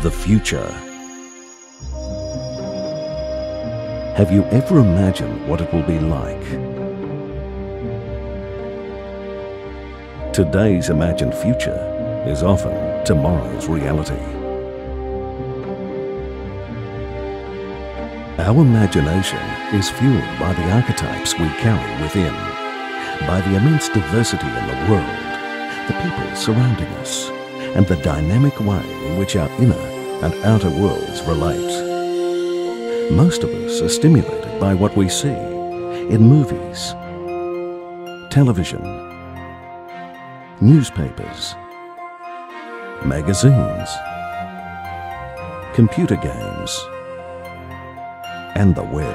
The future. Have you ever imagined what it will be like? Today's imagined future is often tomorrow's reality. Our imagination is fueled by the archetypes we carry within, by the immense diversity in the world, the people surrounding us, and the dynamic way in which our inner and outer worlds relate. Most of us are stimulated by what we see in movies, television, newspapers, magazines, computer games, and the web.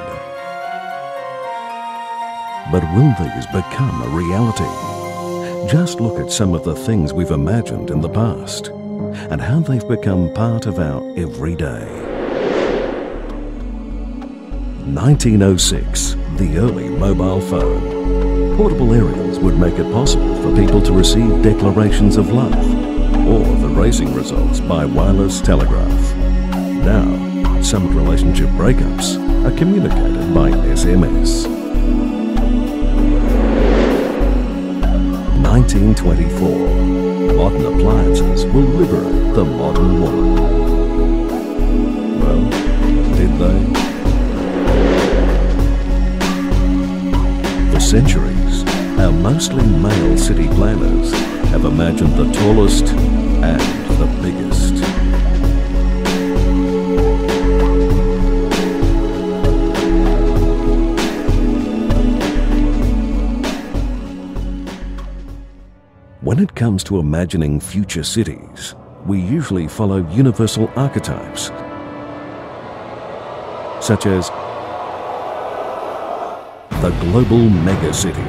But will these become a reality? Just look at some of the things we've imagined in the past and how they've become part of our everyday. 1906, the early mobile phone. Portable aerials would make it possible for people to receive declarations of love or the racing results by wireless telegraph. Now, some relationship breakups are communicated by SMS. 1924. Modern appliances will liberate the modern woman. Well, did they? For centuries, our mostly male city planners have imagined the tallest and the biggest. When it comes to imagining future cities, we usually follow universal archetypes, such as the global megacity,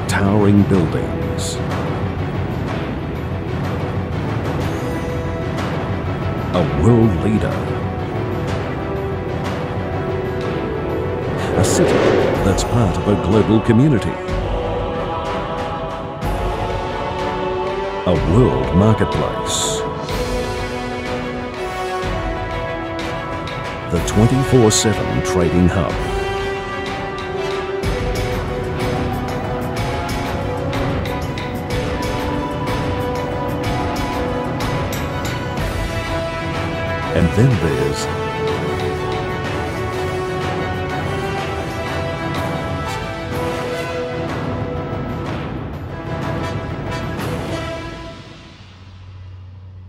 towering buildings, a world leader, a city that's part of a global community, a world marketplace, the 24/7 trading hub, and then there's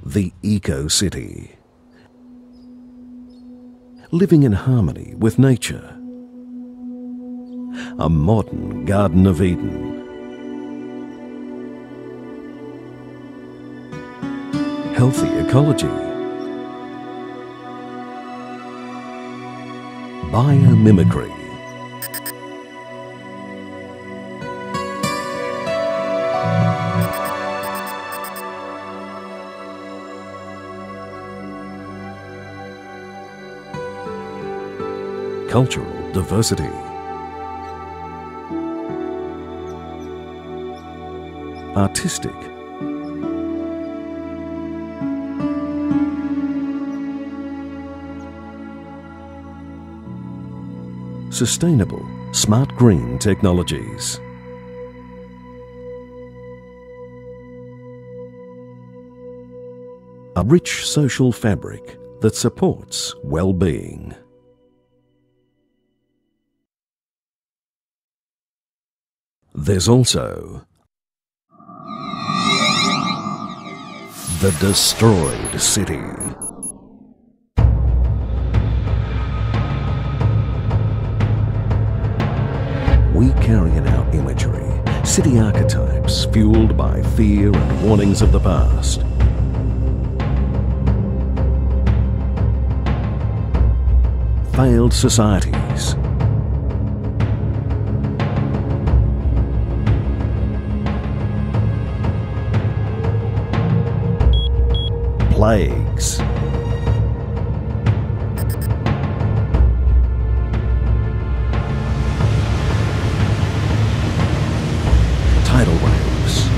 the eco-city, living in harmony with nature, a modern Garden of Eden, healthy ecology, biomimicry, cultural diversity, artistic, sustainable, smart green technologies, a rich social fabric that supports well-being. There's also the destroyed city. We carry in our imagery city archetypes fueled by fear and warnings of the past. failed societies. Plagues. Tidal waves.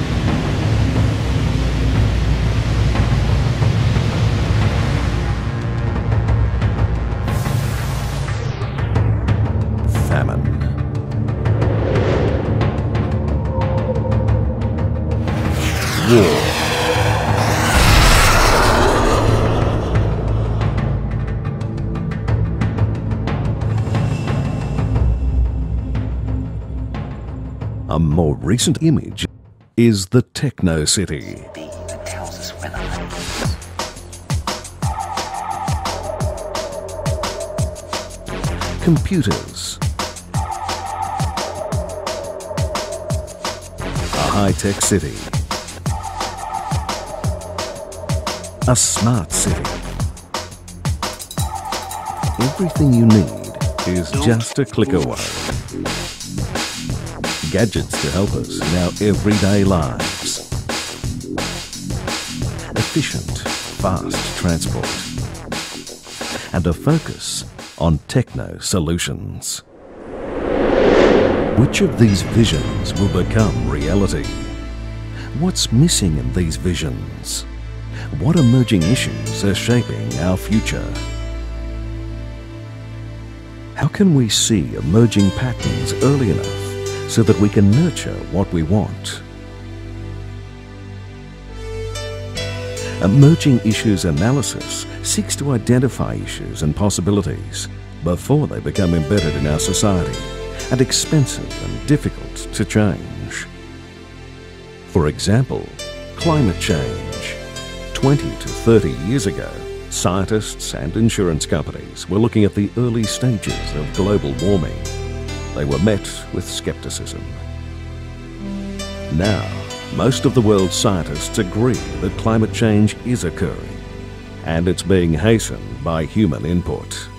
Famine. War. A more recent image is the Techno City. Computers. A high-tech city. A smart city. Everything you need is just a click away. Gadgets to help us in our everyday lives. Efficient, fast transport. And a focus on techno solutions. Which of these visions will become reality? What's missing in these visions? What emerging issues are shaping our future? How can we see emerging patterns early enough so that we can nurture what we want? Emerging issues analysis seeks to identify issues and possibilities before they become embedded in our society and expensive and difficult to change. For example, climate change. 20 to 30 years ago, scientists and insurance companies were looking at the early stages of global warming. They were met with skepticism. Now, most of the world's scientists agree that climate change is occurring, and it's being hastened by human input.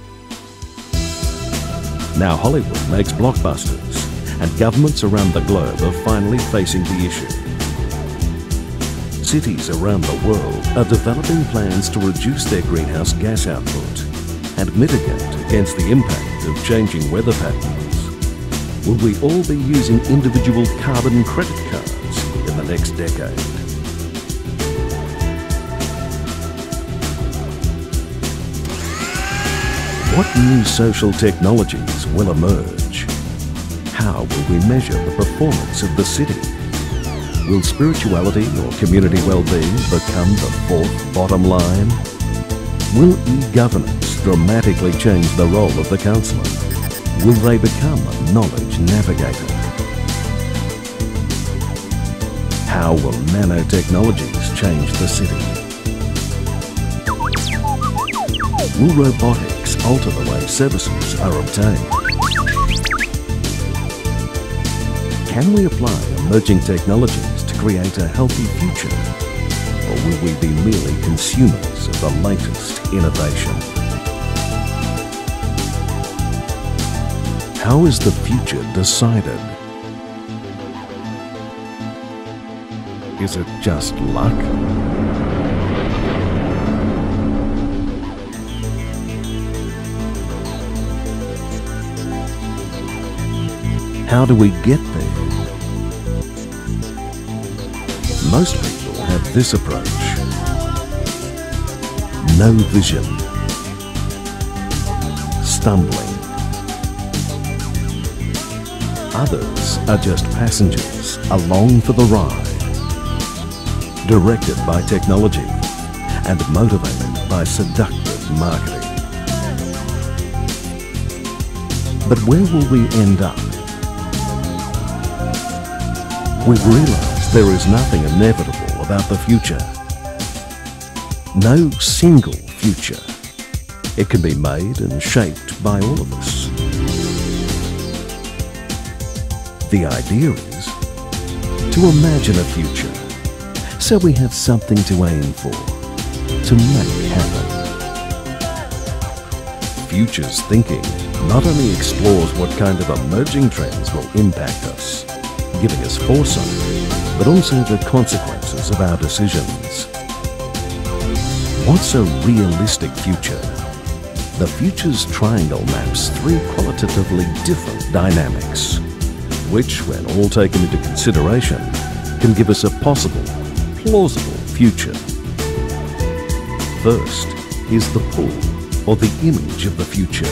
Now Hollywood makes blockbusters, and governments around the globe are finally facing the issue. Cities around the world are developing plans to reduce their greenhouse gas output and mitigate against the impact of changing weather patterns. Will we all be using individual carbon credit cards in the next decade? What new social technologies will emerge? How will we measure the performance of the city? Will spirituality or community well-being become the fourth bottom line? Will e-governance dramatically change the role of the councillor? Will they become a knowledge navigator? How will nanotechnologies change the city? Will robotics alter the way services are obtained? Can we apply emerging technologies to create a healthy future? Or will we be merely consumers of the latest innovation? How is the future decided? Is it just luck? How do we get there? Most people have this approach. No vision. Stumbling. Others are just passengers along for the ride, directed by technology and motivated by seductive marketing. But where will we end up? We've realised there is nothing inevitable about the future. No single future. It can be made and shaped by all of us. The idea is to imagine a future so we have something to aim for, to make happen. Futures thinking not only explores what kind of emerging trends will impact us, giving us foresight, but also the consequences of our decisions. What's a realistic future? The Futures Triangle maps three qualitatively different dynamics, which, when all taken into consideration, can give us a possible, plausible future. First is the pull, or the image of the future.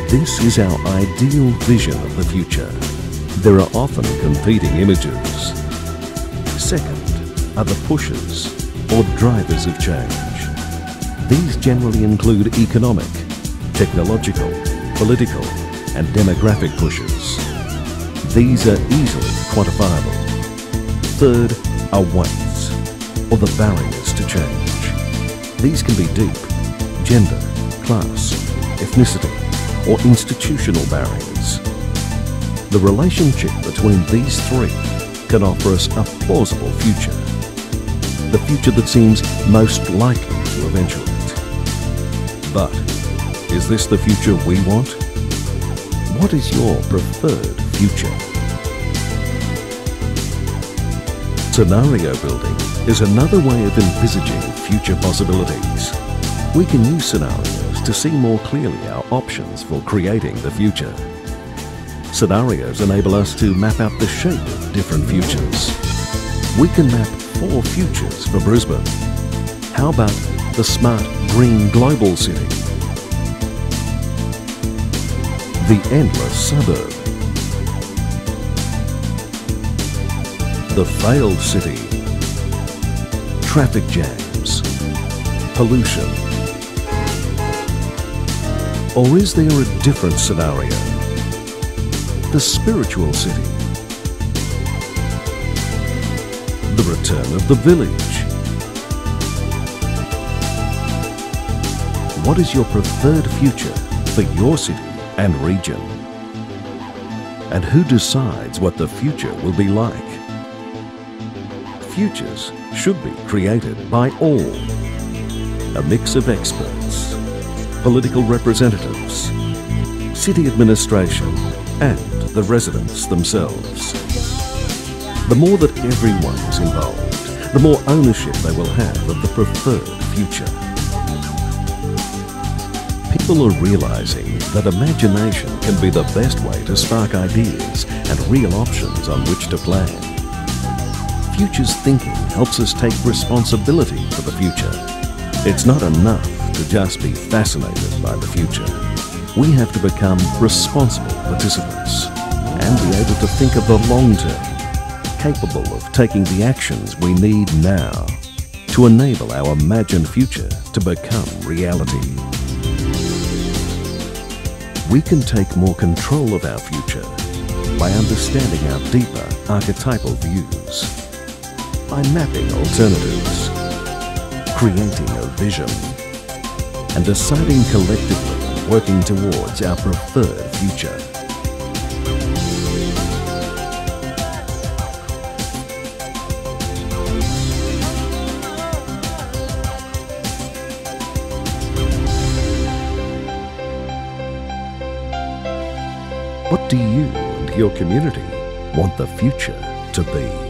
This is our ideal vision of the future. There are often competing images. Second are the pushes, or drivers of change. These generally include economic, technological, political, and demographic pushes. These are easily quantifiable. Third are weights, or the barriers to change. These can be deep, gender, class, ethnicity, or institutional barriers. The relationship between these three can offer us a plausible future. The future that seems most likely to eventuate. But is this the future we want? What is your preferred future? Scenario building is another way of envisaging future possibilities. We can use scenarios to see more clearly our options for creating the future. Scenarios enable us to map out the shape of different futures. We can map 4 futures for Brisbane. How about the smart green global city? The endless suburb. The failed city. Traffic jams. Pollution. Or is there a different scenario? The spiritual city. The return of the village. What is your preferred future for your city and region? And who decides what the future will be like? Futures should be created by all. A mix of experts, political representatives, city administration, and the residents themselves. The more that everyone is involved, the more ownership they will have of the preferred future. People are realizing that imagination can be the best way to spark ideas and real options on which to plan. Futures thinking helps us take responsibility for the future. It's not enough to just be fascinated by the future. We have to become responsible participants and be able to think of the long term, capable of taking the actions we need now to enable our imagined future to become reality. We can take more control of our future by understanding our deeper archetypal views, by mapping alternatives, creating a vision, and deciding collectively on working towards our preferred future. What do you and your community want the future to be?